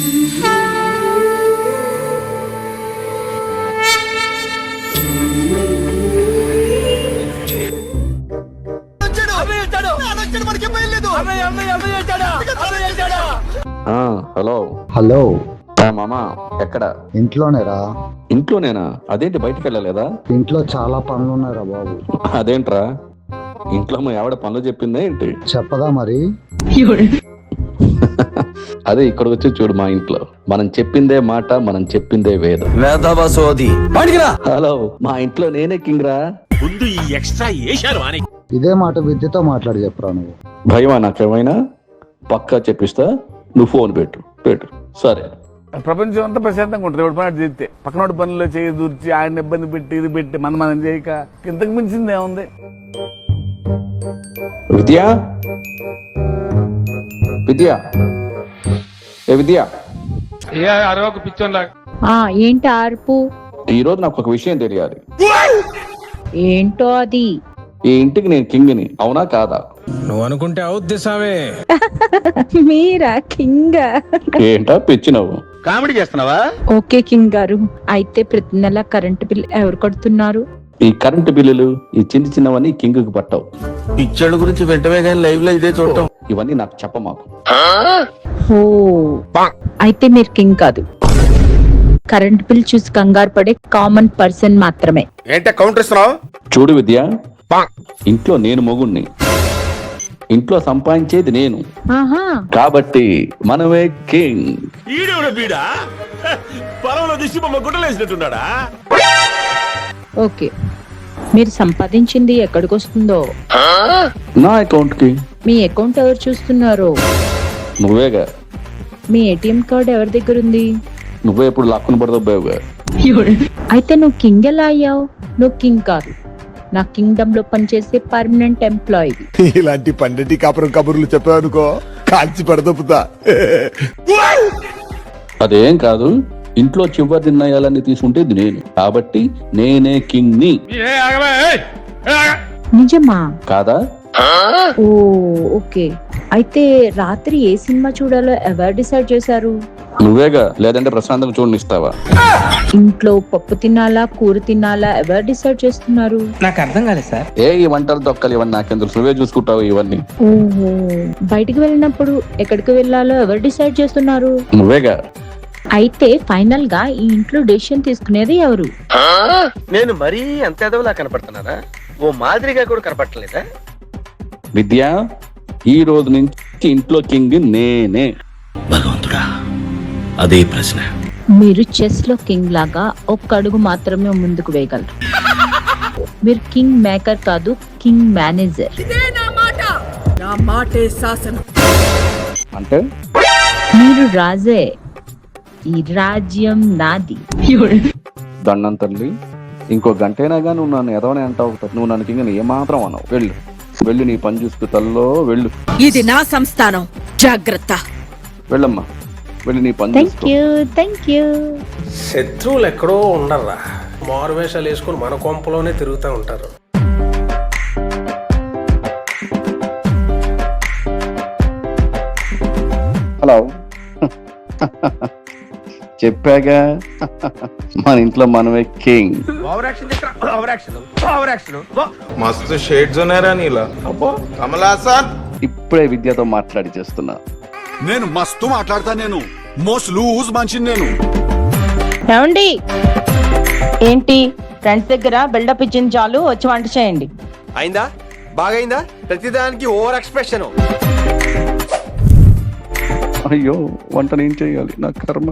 Hello hello మామా, ఎక్కడ? ఇంట్లోనేరా. ఇంట్లోనేనా? అదేంటి బయటికి వెళ్ళలేదా? ఇంట్లో చాలా పనులు ఉన్నాయిరా బాబు. అదేంట్రా, ఇంట్లో మా ఆవిడ పనులు చెప్పిందా ఏంటి? చెప్పదా మరి? అదే ఇక్కడికి వచ్చి చూడు, మా ఇంట్లో మనం చెప్పిందే మాట, మనం చెప్పిందే వేదం. హలో, మా ఇంట్లో నేనే కింగ్ రా. ముందు ఈ ఎక్స్ట్రా ఏశారు అని ఇదే మాట విద్యతో మాట్లాడి చెప్పరా నువ్వు. భయమా నాకేమైనా? పక్కా చెప్పిస్తా, నువ్వు ఫోన్ పెట్టు. సరే. ప్రపంచం అంతా ప్రశాంతంగా ఉంటుంది. ఎవరి పని చేస్తే పక్కనోడి పనుల్లో చేయి దూర్చి ఆయన ఇబ్బంది పెట్టి ఇది పెట్టి మనం చేయక ఇంతకు మించింది ఏముంది? విద్యా, విద్యా, ఏ విద్యా. ఏంటి ఆర్పు? ఈ రోజు నాకు ఒక విషయం తెలియాలి. ఏంటో అది? ఈ ఇంటికి నేను కింగ్ని, అవునా కాదా? నువ్వు అనుకుంటే అవుద్ది సామే. మీరా కింగ్? ఏంటా పిచ్చినవ్వు? కామెడీ చేస్తున్నావా? ఓకే కింగ్ గారు, అయితే ప్రతి నెల కరెంటు బిల్ ఎవరు కడుతున్నారు? ఈ కరెంటు బిల్లులు, ఈ చిన్న చిన్నవన్నీ కింగ్ కి పట్టవు. పిచ్చోళ్ళ గురించి వెంటనే కానీ లైవ్ లో ఇదే చూడటం. ఇవన్నీ నాకు చెప్పమాకు. ఓ, అయితే మీరు కింగ్ కాదు, కరెంట్ బిల్ చూసి కంగారు పడే కామన్ పర్సన్ మాత్రమే. ఏంటే కౌంటర్ ఇస్తున్నావు? చూడు విద్య, ఇంట్లో నేను మొగుణ్ణి, ఇంట్లో సంపాదించేది నేను, కాబట్టి మనమే కింగ్. ఈడేవుడ బీడా పొలంలో దిష్టి బొమ్మ గుడ్డలేసినట్టున్నాడా? ఓకే, మీరు సంపాదించింది ఎక్కడికి వస్తుందో? నా అకౌంట్ కి. మీ అకౌంట్ ఎవరు చూస్తున్నారు? నువ్వేగా. మీ ఏటీఎం కార్డ్ ఎవరి దగ్గర ఉంది? నువ్వే ఎప్పుడు లాక్కుని పడతావుగా. అయితే నువ్వు కింగ్ ఎలా అయ్యావు? నువ్వు కింగ్ కాదు, నా కింగ్డమ్ లో పనిచేసే పర్మనెంట్ ఎంప్లాయీ. ఇలాంటి పండిటి కాపురం కబుర్లు చెప్పావనుకో, కాల్చి పడదొప్పుతా. అదేం కాదు, ఇంట్లో చివరి నిర్ణయాలన్నీ తీసుకుంటేది నేను, కాబట్టి నేనే కింగ్ ని. నిజమా? కాదా? ఓ ఓకే, అయితే రాత్రి ఏ సినిమా చూడాలో ఎవరు డిసైడ్ చేశారు? నువ్వేగా, లేదంటే ప్రశాంతంగా చూడనిస్తావా? ఇంట్లో పప్పు తినాలా కూర తినాలా ఎవరు డిసైడ్ చేస్తున్నారు? నాకు అర్థం కాలేదు సార్. ఈ వంటలు తొక్కలు ఇవన్నీ నాకెందుకు, నువ్వే చూసుకుంటావు ఇవన్నీ. ఓహో, బయటికి వెళ్ళినప్పుడు ఎక్కడికి వెళ్ళాలో ఎవరు డిసైడ్ చేస్తున్నారు? నువ్వేగా. అయితే ఫైనల్ గా ఈ ఇంట్లో డెసిషన్ తీసుకునేది ఎవరు? నేను మరీ అంత ఎదవలా కనపడుతున్నారా? ఓ మాదిరిగా కూడా కనపడలేదా? విద్య, ఈ రోజు నుంచి ఇంట్లో కింగ్ నేనే. భగవంతుడా, అదే ప్రశ్న. మీరు చెస్ లో కింగ్ లాగా ఒక్క అడుగు మాత్రమే ముందుకు వేయగలరు. మీరు కింగ్ మేకర్ కాదు, కింగ్ మేనేజర్. అంటే మీరు రాజే, ఈ రాజ్యం నాది. దండం తల్లి, ఇంకో గంటైనా గానీ నువ్వు నన్ను ఎదవనే అంటావు. నువ్వు నన్ను కింగ్ ఏమాత్రం అన్నావు. వెళ్ళు నీ పని చూసుకు తల్లో వెళ్ళు. ఇది నా సంస్థానం, జాగ్రత్త. వెళ్ళమ్మా, వెళ్ళి నీ పని చూసుకో. Thank you. శత్రువులు ఎక్కడో ఉండర్రా, మారువేషాలు వేసుకుని మన కొంపలోనే తిరుగుతూ ఉంటారు. హలో, చెప్పాగా మన ఇంట్లో మనమే కింగ్. మస్తు షేడ్స్ ఉన్నారా నీలా? కమలాసన్ ఇప్పుడే విద్యతో మాట్లాడి చేస్తున్నా. నేను మస్తు మాట్లాడతా, నేను మోస్ట్ లూజ్ మనిషిని నేను. ఏమండి, ఏంటి ఫ్రెండ్స్ దగ్గర బిల్డప్ ఇచ్చిన చాలు, వచ్చి వంట చేయండి. అయిందా? బాగైందా? ప్రతిదానికి ఓవర్ ఎక్స్ప్రెషన్. అయ్యో, వంట నేను చేయాలి, నా కర్మ.